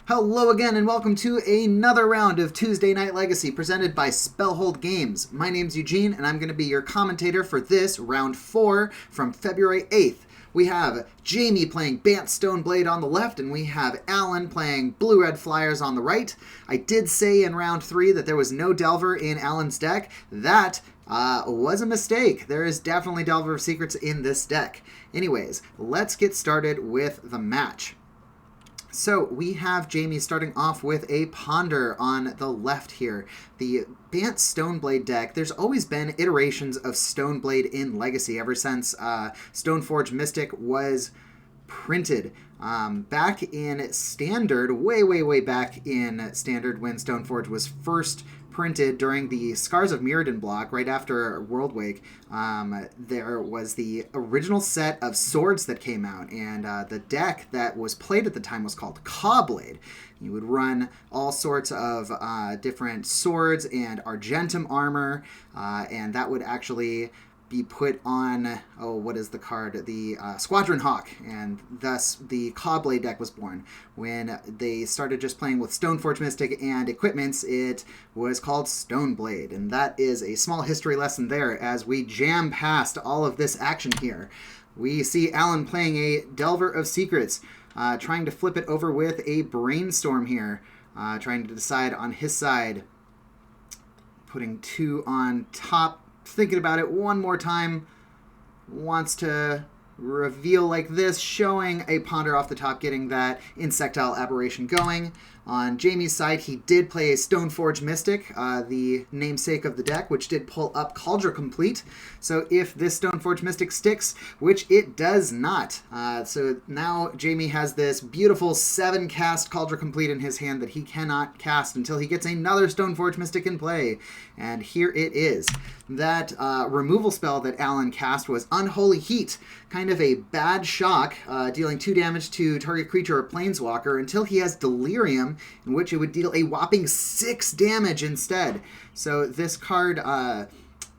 Hello again and welcome to another round of Tuesday Night Legacy presented by Spellhold Games. My name's Eugene and I'm going to be your commentator for this round 4 from February 8th. We have Jamie playing Bant Stoneblade on the left, and we have Alan playing Blue Red Fliers on the right. I did say in round 3 that there was no Delver in Alan's deck. That was a mistake. There is definitely Delver of Secrets in this deck. Anyways, let's get started with the match. So we have Jamie starting off with a Ponder on the left here. The Bant Stoneblade deck, there's always been iterations of Stoneblade in Legacy ever since Stoneforge Mystic was printed. Back in Standard, way back in Standard when Stoneforge was first printed during the Scars of Mirrodin block right after Worldwake, there was the original set of swords that came out, and the deck that was played at the time was called Cawblade. You would run all sorts of different swords and Argentum armor, and that would actually be put on, what is the card? The Squadron Hawk, and thus the Cawblade deck was born. When they started just playing with Stoneforge Mystic and equipments, it was called Stoneblade, and that is a small history lesson there as we jam past all of this action here. We see Alan playing a Delver of Secrets, trying to flip it over with a Brainstorm here, trying to decide on his side, putting 2 on top, thinking about it one more time, wants to reveal like this, showing a Ponder off the top, getting that Insectile Aberration going. On Jamie's side, he did play a Stoneforge Mystic, the namesake of the deck, which did pull up Cauldron Complete. So if this Stoneforge Mystic sticks, which it does not, so now Jamie has this beautiful 7-cast Cauldron Complete in his hand that he cannot cast until he gets another Stoneforge Mystic in play. And here it is. That removal spell that Alan cast was Unholy Heat, kind of a bad shock, dealing 2 damage to target creature or planeswalker until he has Delirium, in which it would deal a whopping 6 damage instead. So this card,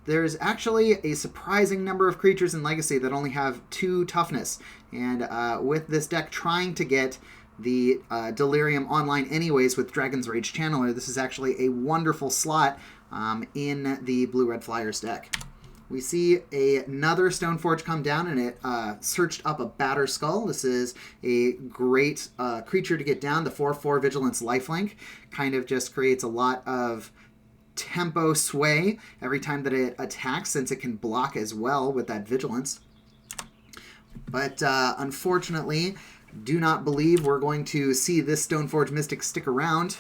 there's actually a surprising number of creatures in Legacy that only have 2 toughness, and with this deck trying to get the Delirium online anyways with Dragon's Rage Channeler, this is actually a wonderful slot in the Blue Red Fliers deck. We see another Stoneforge come down, and it searched up a Batter Skull. This is a great creature to get down. The 4/4 Vigilance Lifelink kind of just creates a lot of tempo sway every time that it attacks, since it can block as well with that Vigilance. But unfortunately, do not believe we're going to see this Stoneforge Mystic stick around.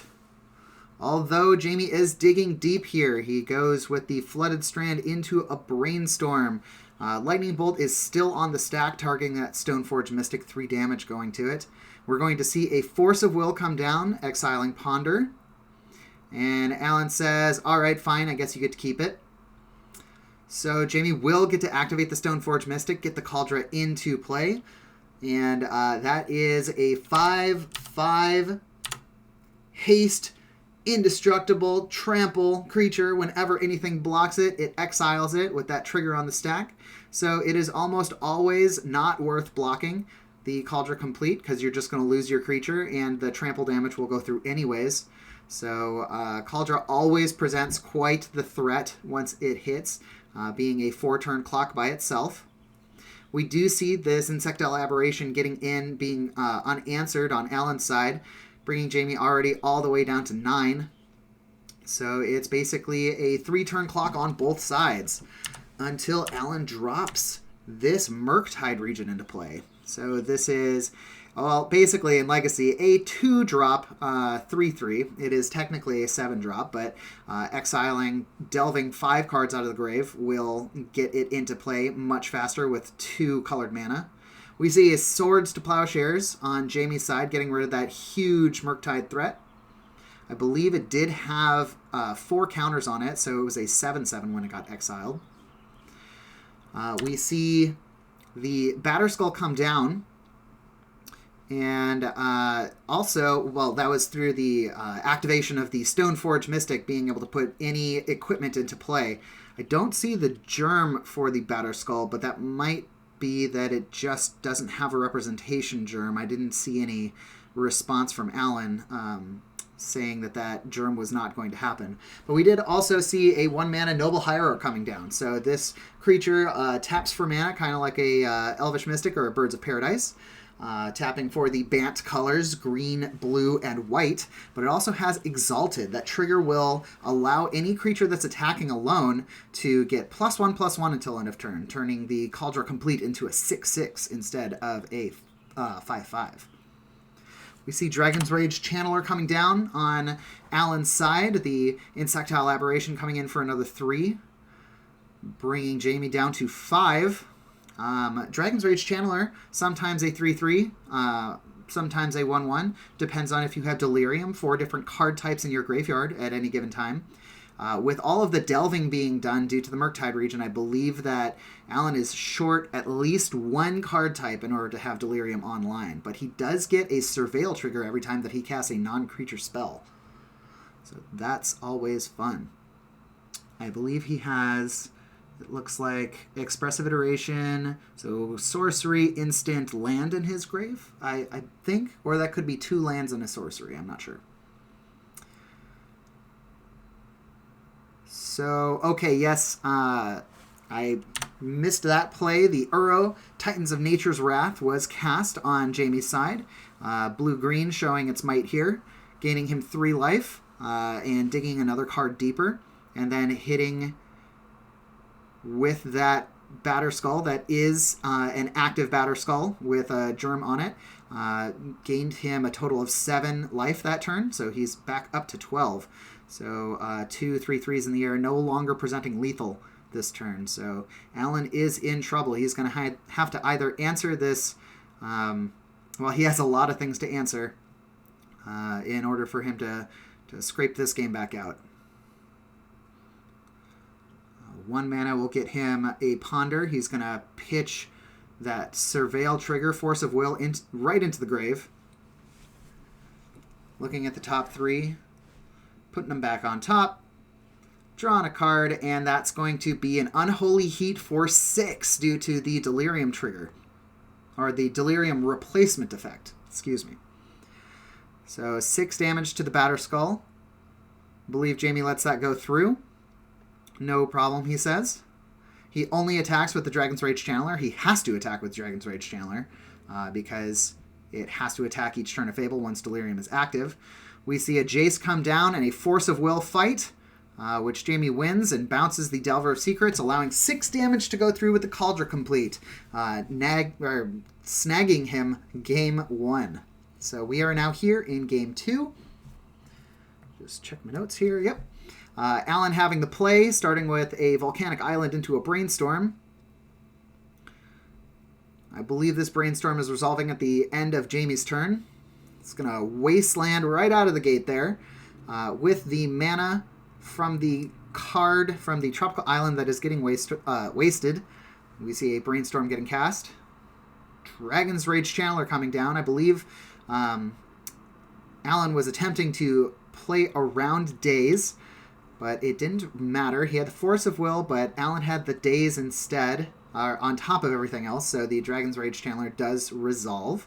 Although Jamie is digging deep here, he goes with the Flooded Strand into a Brainstorm. Lightning Bolt is still on the stack, targeting that Stoneforge Mystic, 3 damage going to it. We're going to see a Force of Will come down, exiling Ponder. And Alan says, alright, fine, I guess you get to keep it. So Jamie will get to activate the Stoneforge Mystic, get the Cauldron into play. And that is a 5/5 haste, indestructible trample creature. Whenever anything blocks it, it exiles it with that trigger on the stack. So it is almost always not worth blocking the Cauldron Complete, because you're just going to lose your creature and the trample damage will go through anyways. So Cauldron always presents quite the threat once it hits, being a 4-turn clock by itself. We do see this Insectile Aberration getting in, being unanswered on Alan's side, bringing Jamie already all the way down to 9. So it's basically a 3-turn clock on both sides until Alan drops this Murktide Region into play. So this is, well, basically in Legacy, a 2-drop 3/3. It is technically a 7-drop, but exiling, delving 5 cards out of the grave will get it into play much faster with 2 colored mana. We see Swords to Plowshares on Jamie's side, getting rid of that huge Murktide threat. I believe it did have 4 counters on it, so it was a 7/7 when it got exiled. We see the Batter Skull come down, and also, well, that was through the activation of the Stoneforge Mystic being able to put any equipment into play. I don't see the germ for the Batter Skull, but that might be that it just doesn't have a representation germ. I didn't see any response from Alan saying that germ was not going to happen. But we did also see a 1-mana Noble Hierarch coming down. So this creature taps for mana, kind of like a Elvish Mystic or a Birds of Paradise. Tapping for the Bant colors, green, blue, and white. But it also has Exalted. That trigger will allow any creature that's attacking alone to get +1/+1 until end of turn, turning the Cauldron Complete into a 6/6 instead of a 5/5. We see Dragon's Rage Channeler coming down on Alan's side. The Insectile Aberration coming in for another 3. Bringing Jamie down to 5. Dragon's Rage Channeler, sometimes a 3/3, sometimes a 1/1. Depends on if you have Delirium, 4 different card types in your graveyard at any given time. With all of the delving being done due to the Murktide region, I believe that Alan is short at least 1 card type in order to have Delirium online. But he does get a Surveil trigger every time that he casts a non-creature spell. So that's always fun. I believe he has, it looks like, Expressive Iteration, so sorcery, instant, land in his grave, I think. Or that could be 2 lands and a sorcery, I'm not sure. So, okay, yes, I missed that play. The Uro, Titans of Nature's Wrath, was cast on Jamie's side. Blue-green showing its might here, gaining him 3 life, and digging another card deeper, and then hitting with that Batterskull that is an active Batterskull with a germ on it. Gained him a total of 7 life that turn, so he's back up to 12. So 2 3/3s in the air, no longer presenting lethal this turn. So Alan is in trouble. He's going to have to either answer this, well, he has a lot of things to answer in order for him to scrape this game back out. 1 mana will get him a Ponder. He's going to pitch that Surveil trigger, Force of Will, right into the grave. Looking at the top 3, putting them back on top, drawing a card, and that's going to be an Unholy Heat for 6 due to the Delirium trigger, or the Delirium replacement effect, excuse me. So 6 damage to the Batterskull. I believe Jamie lets that go through. No problem, he says. He only attacks with the Dragon's Rage Channeler. He has to attack with Dragon's Rage Channeler because it has to attack each turn of Fable once Delirium is active. We see a Jace come down and a Force of Will fight, which Jamie wins and bounces the Delver of Secrets, allowing 6 damage to go through with the Cauldron Complete, snagging him game 1. So we are now here in game 2. Just check my notes here. Yep. Alan having the play, starting with a Volcanic Island into a Brainstorm. I believe this Brainstorm is resolving at the end of Jamie's turn. It's going to Wasteland right out of the gate there. With the mana from the card from the Tropical Island that is getting wasted, we see a Brainstorm getting cast. Dragon's Rage Channeler coming down. I believe Alan was attempting to play around Daze, but it didn't matter. He had the Force of Will, but Alan had the Daze instead, on top of everything else, so the Dragon's Rage Channeler does resolve.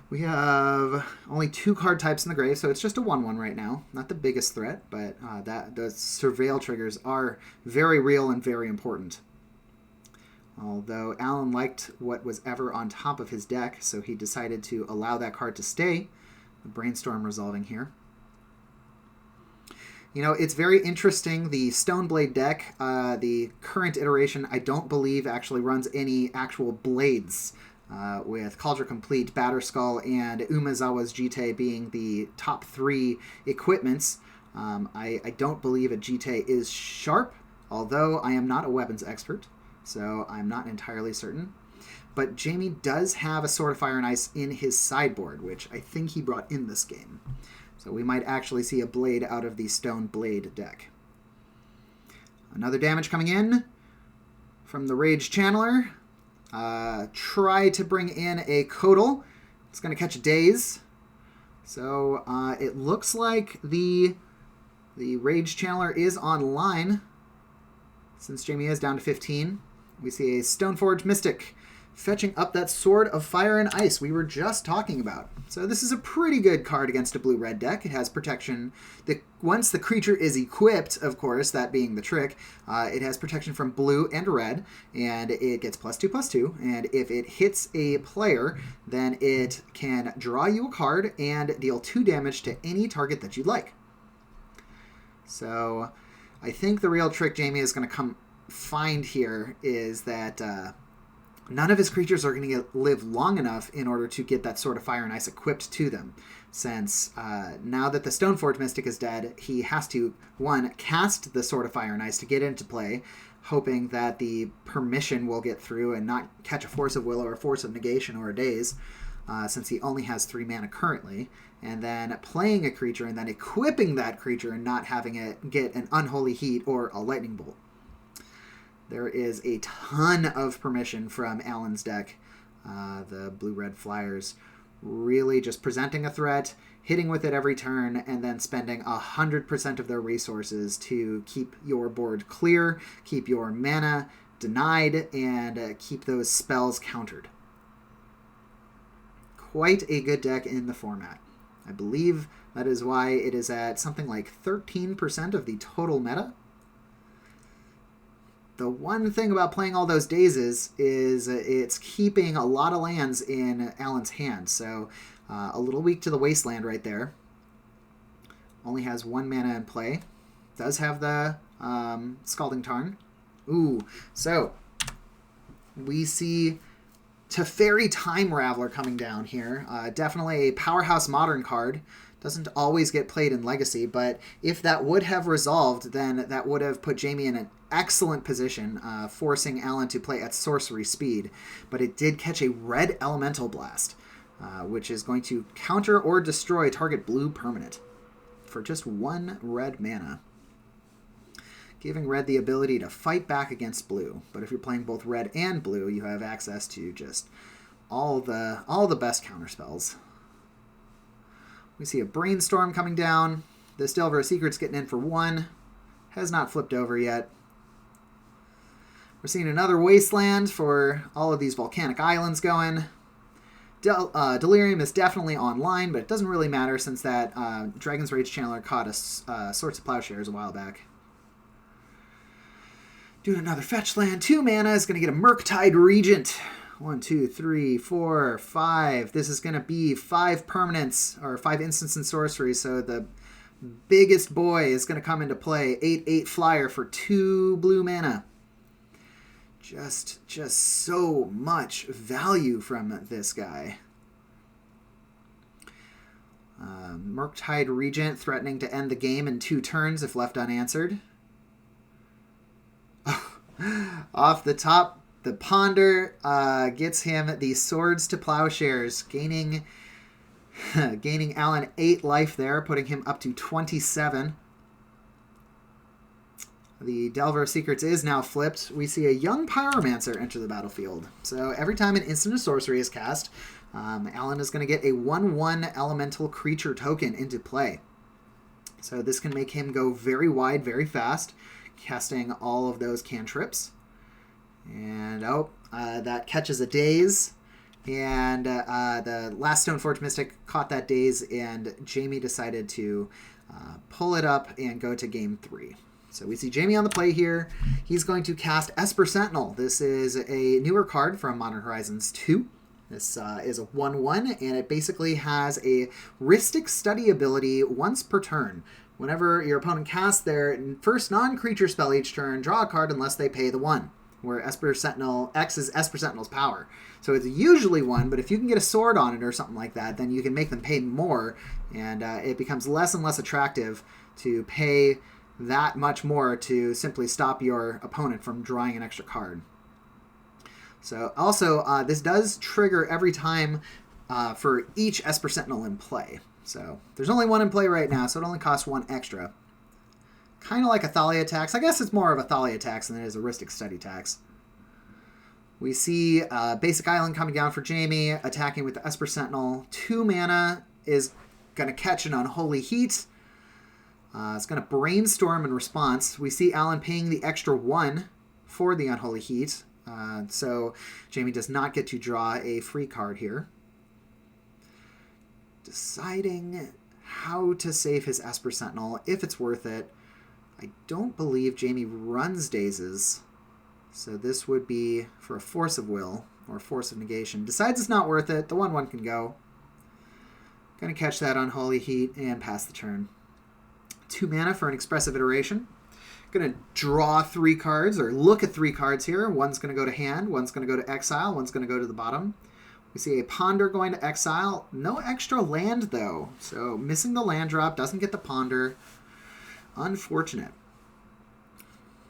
We have only 2 card types in the grave, so it's just a 1/1 right now. Not the biggest threat, but the Surveil triggers are very real and very important. Although Alan liked what was ever on top of his deck, so he decided to allow that card to stay. The Brainstorm resolving here. You know, it's very interesting. The Stoneblade deck, the current iteration, I don't believe actually runs any actual blades, with Cauldron Complete, Batterskull, and Umezawa's Jite being the top 3 equipments. I don't believe a Jite is sharp, although I am not a weapons expert, so I'm not entirely certain. But Jamie does have a Sword of Fire and Ice in his sideboard, which I think he brought in this game. So we might actually see a blade out of the Stoneblade deck. Another damage coming in from the Rage Channeler. Try to bring in a Codal. It's going to catch a Daze. So it looks like the Rage Channeler is online. Since Jamie is down to 15. We see a Stoneforge Mystic fetching up that Sword of Fire and Ice we were just talking about. So this is a pretty good card against a blue-red deck. It has protection. Once the creature is equipped, of course, that being the trick, it has protection from blue and red, and it gets +2/+2. And if it hits a player, then it can draw you a card and deal 2 damage to any target that you'd like. So I think the real trick Jamie is going to find here is that none of his creatures are going to live long enough in order to get that Sword of Fire and Ice equipped to them. Since now that the Stoneforge Mystic is dead, he has to, 1, cast the Sword of Fire and Ice to get into play, hoping that the permission will get through and not catch a Force of Will or a Force of Negation or a Daze, since he only has 3 mana currently, and then playing a creature and then equipping that creature and not having it get an Unholy Heat or a Lightning Bolt. There is a ton of permission from Alan's deck, the Blue-Red Fliers, really just presenting a threat, hitting with it every turn, and then spending 100% of their resources to keep your board clear, keep your mana denied, and keep those spells countered. Quite a good deck in the format. I believe that is why it is at something like 13% of the total meta. The one thing about playing all those dazes is it's keeping a lot of lands in Alan's hand. So a little weak to the Wasteland right there. Only has 1 mana in play. Does have the Scalding Tarn. Ooh, so we see Teferi Time Raveler coming down here. Definitely a powerhouse modern card. Doesn't always get played in Legacy, but if that would have resolved, then that would have put Jamie in an excellent position, forcing Alan to play at sorcery speed. But it did catch a red Elemental Blast, which is going to counter or destroy target blue permanent for just 1 red mana, giving red the ability to fight back against blue. But if you're playing both red and blue, you have access to just all the best counterspells. We see a Brainstorm coming down. This Delver of Secrets getting in for 1. Has not flipped over yet. We're seeing another Wasteland for all of these volcanic islands going. Delirium is definitely online, but it doesn't really matter since that Dragon's Rage Channeler caught a Swords of Plowshares a while back. Doing another fetch land. 2 mana is going to get a Murktide Regent. 1, 2, 3, 4, 5. This is going to be 5 permanents, or 5 instants and sorcery, so the biggest boy is going to come into play. 8/8 flyer for 2 blue mana. Just so much value from this guy. Murktide Regent threatening to end the game in 2 turns if left unanswered. Off the top, the Ponder gets him the Swords to Plowshares, gaining Alan 8 life there, putting him up to 27. The Delver of Secrets is now flipped. We see a young Pyromancer enter the battlefield. So every time an instant of sorcery is cast, Alan is going to get a 1/1 elemental creature token into play. So this can make him go very wide, very fast, casting all of those cantrips. And that catches a Daze. And the last Stoneforge Mystic caught that Daze, and Jamie decided to pull it up and go to game 3. So we see Jamie on the play here. He's going to cast Esper Sentinel. This is a newer card from Modern Horizons 2. This is a 1/1, and it basically has a Rhystic Study ability once per turn. Whenever your opponent casts their first non-creature spell each turn, draw a card unless they pay the 1, where Esper Sentinel X is Esper Sentinel's power. So it's usually 1, but if you can get a sword on it or something like that, then you can make them pay more, and it becomes less and less attractive to pay that much more to simply stop your opponent from drawing an extra card. So also, this does trigger every time for each Esper Sentinel in play. So there's only 1 in play right now, so it only costs 1 extra. Kind of like a Thalia tax. I guess it's more of a Thalia tax than it is a Rhystic Study tax. We see Basic Island coming down for Jamie, attacking with the Esper Sentinel. 2 mana is going to catch an Unholy Heat. It's going to Brainstorm in response. We see Alan paying the extra 1 for the Unholy Heat, So Jamie does not get to draw a free card here. Deciding how to save his Esper Sentinel, if it's worth it. I don't believe Jamie runs Dazes, so this would be for a Force of Will or Force of Negation. Decides it's not worth it. The 1/1 can go. Gonna catch that Unholy Heat and pass the turn. 2 mana for an Expressive Iteration. Gonna draw 3 cards, or look at 3 cards here. One's gonna go to hand, one's gonna go to exile, one's gonna go to the bottom. We see a Ponder going to exile. No extra land, though. So missing the land drop, doesn't get the Ponder. Unfortunate.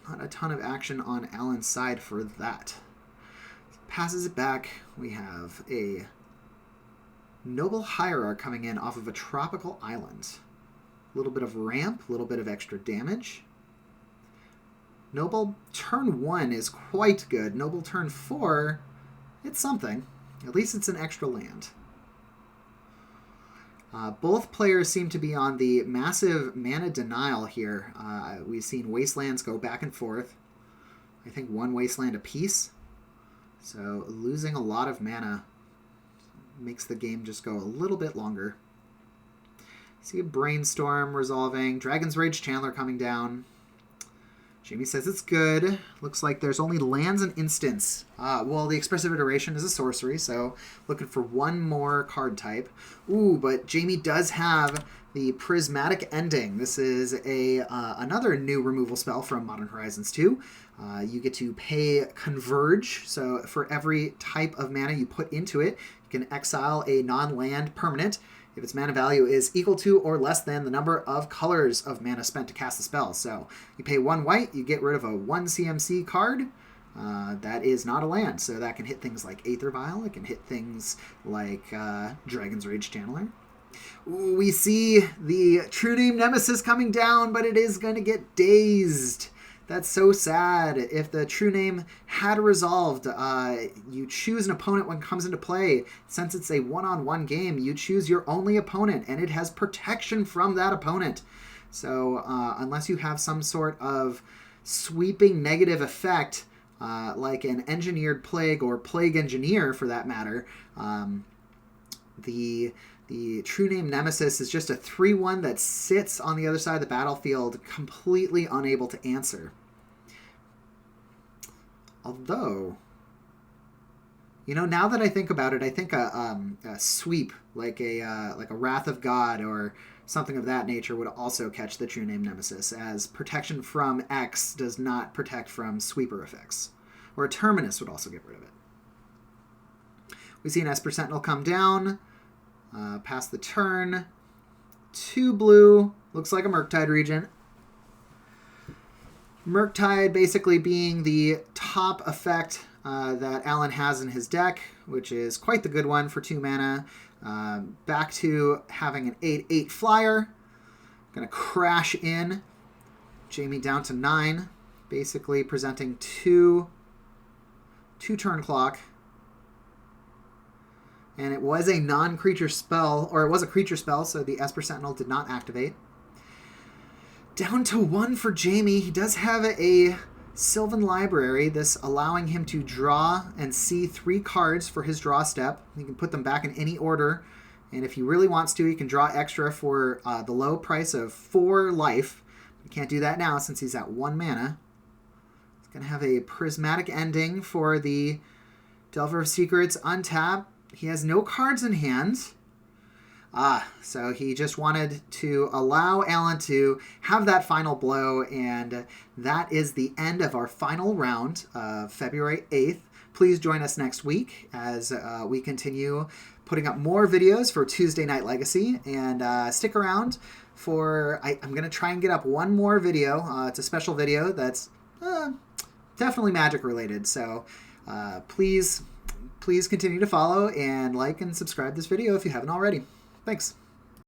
Not a ton of action on Alan's side for that. Passes it back. We have a Noble Hierarch coming in off of a tropical island. A little bit of ramp, a little bit of extra damage. Noble turn 1 is quite good. Noble turn 4, it's something. At least it's an extra land. Both players seem to be on the massive mana denial here. We've seen Wastelands go back and forth. I think 1 Wasteland apiece. So losing a lot of mana makes the game just go a little bit longer. See a Brainstorm resolving. Dragon's Rage Chandler coming down. Jamie says it's good. Looks like there's only lands and instants. Well, the Expressive Iteration is a sorcery, so looking for 1 more card type. Ooh, but Jamie does have the Prismatic Ending. This is another new removal spell from Modern Horizons 2. You get to pay Converge, so for every type of mana you put into it, you can exile a non-land permanent if its mana value is equal to or less than the number of colors of mana spent to cast the spell. So you pay 1 white, you get rid of a 1 CMC card. That is not a land, so that can hit things like Aether Vial. It can hit things like Dragon's Rage Channeler. Ooh, we see the True Name Nemesis coming down, but it is going to get dazed. That's so sad. If the True Name had resolved, you choose an opponent when it comes into play. Since it's a one-on-one game, you choose your only opponent, and it has protection from that opponent. So unless you have some sort of sweeping negative effect, like an Engineered Plague or Plague Engineer for that matter, the True Name Nemesis is just a 3/1 that sits on the other side of the battlefield, completely unable to answer. Although, now that I think about it, I think a sweep, like a Wrath of God or something of that nature, would also catch the True Name Nemesis, as protection from X does not protect from sweeper effects. Or a Terminus would also get rid of it. We see an Esper Sentinel come down, pass the turn. 2 blue, looks like a Murktide Regent. Murktide basically being the top effect that Alan has in his deck, which is quite the good one for 2 mana. Back to having an 8/8 flyer. Going to crash in. Jamie down to 9, basically presenting 2 turn clock. And it was a non-creature spell, or it was a creature spell, so the Esper Sentinel did not activate. Down to 1 for Jamie. He does have a Sylvan Library, this allowing him to draw and see 3 cards for his draw step. He can put them back in any order, and if he really wants to, he can draw extra for the low price of 4 life. He can't do that now since he's at 1 mana. He's going to have a Prismatic Ending for the Delver of Secrets, untap. He has no cards in hand. So he just wanted to allow Alan to have that final blow, and that is the end of our final round of February 8th. Please join us next week as we continue putting up more videos for Tuesday Night Legacy, and stick around for, I'm going to try and get up 1 more video. It's a special video that's definitely Magic related, so please continue to follow and like and subscribe this video if you haven't already. Thanks.